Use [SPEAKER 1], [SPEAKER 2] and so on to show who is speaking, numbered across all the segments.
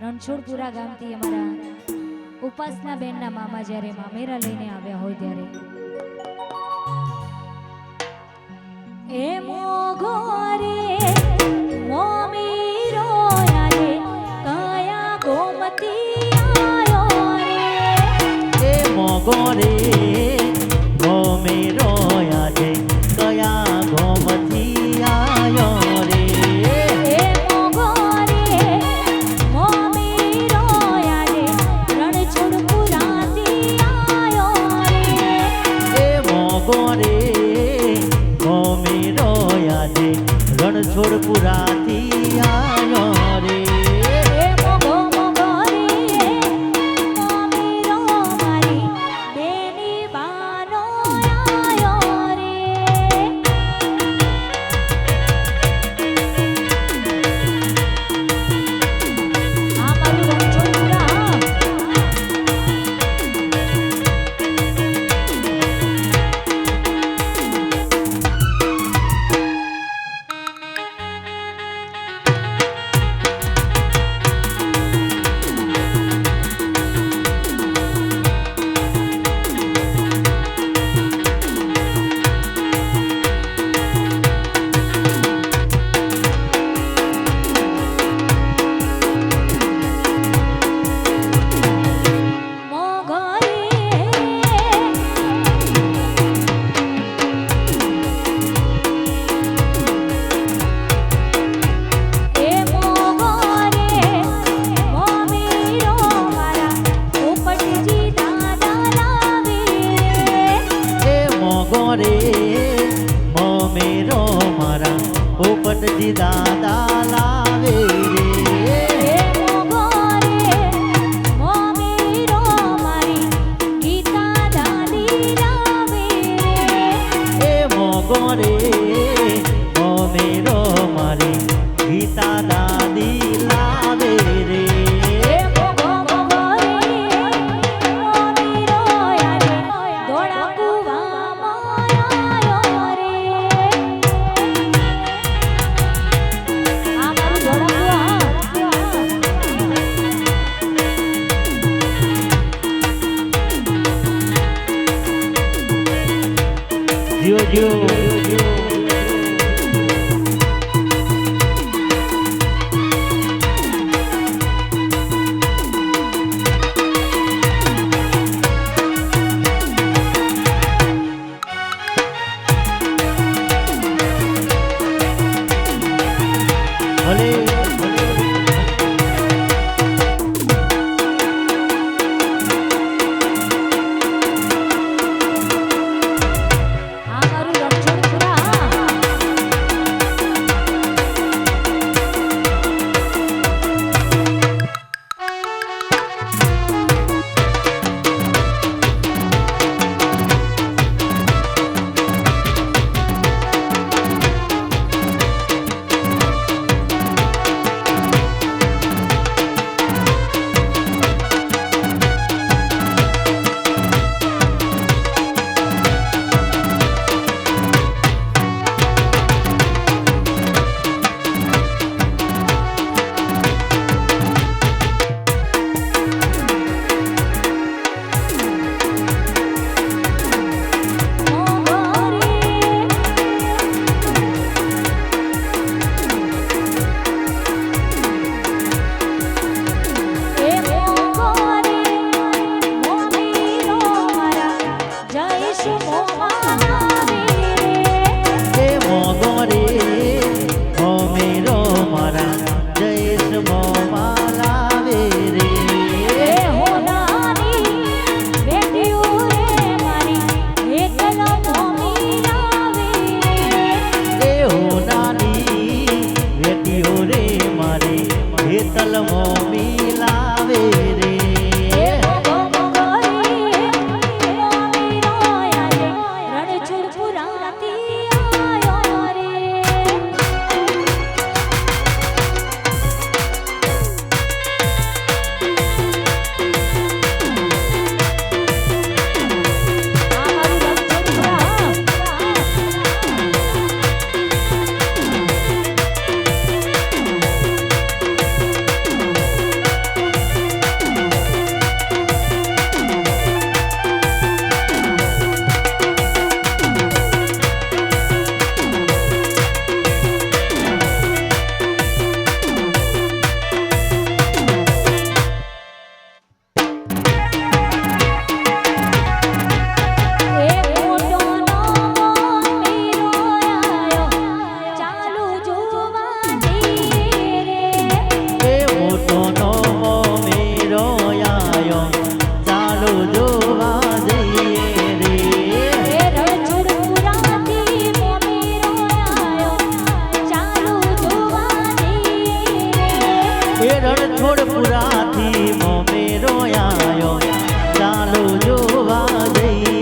[SPEAKER 1] રણછોડપુરા ગામથી અમારા ઉપાસના બેનના મામા જ્યારે મામેરા લઈને આવ્યા હોય ત્યારે એ મોગોરે મોમીરો યાલે કયા ગોમતી આયો રે
[SPEAKER 2] એ મોગોરે મોમીરો યાલે કયા ગોમતી આયો રે
[SPEAKER 1] એ મોગોરે મોમીરો યાલે રણછોડપુરાથી આયો રે
[SPEAKER 2] એ મોગોરે મોમીરો યાલે રણછોડપુરાથી આયો રે
[SPEAKER 1] એ મોગો મોગો રે મોમીરો મારી બેની બાનો આયો રે આ મારું રણછોડપુરા
[SPEAKER 2] રે મોમેરો મારા પોપટજી દાદા લાવે રે
[SPEAKER 1] એ મોગોરે મોમીરો મારી ગીતા દાદી લાવે
[SPEAKER 2] એ મોગોરે મોમેરો મારી ગીતા દાદી લાવે રે
[SPEAKER 1] એ મોગો મોગો રે મોમીરો યાલે દોડા કુવામાં આયો રે આ મારું દોડા
[SPEAKER 2] જીઓ જીઓ ભલે
[SPEAKER 1] આ મારું રણછોડપુરા
[SPEAKER 2] એ મોગોરે મોમેરો મારા જયેશ મોમાં લાવે રે એ હોનાની વેટીઓ રે મારે હેતલ મોમી લાવે રે રણછોડપુરાથી મોમેરો આયો ચાલો જોવા જઈએ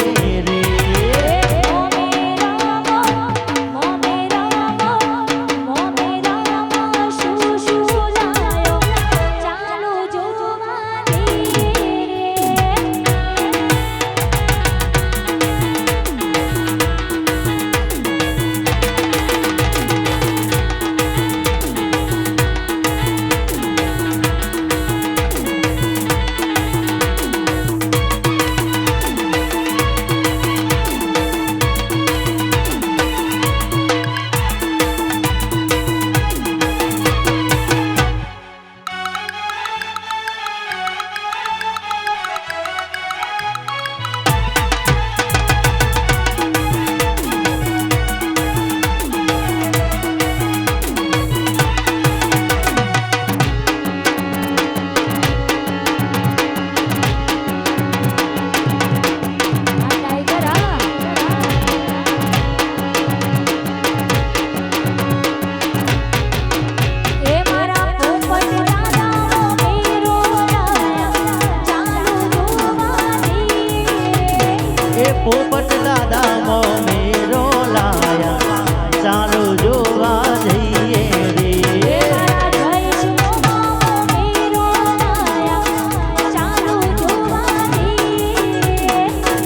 [SPEAKER 2] રે પોપટ દાદા મોમેરો લાયા ચાલો જોવા જઈએ રે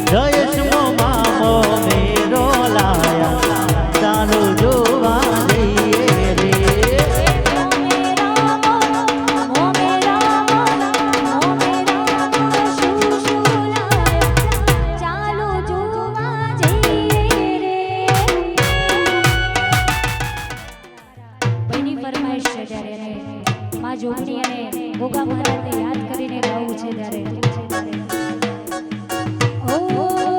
[SPEAKER 2] જયેશ મોમા મોમેરો લાયા ચાલો જોવા જઈએ રે
[SPEAKER 1] માં જોગણી અને ગોગા મહારાજને યાદ કરીને ગાવું છે ત્યારે ઓ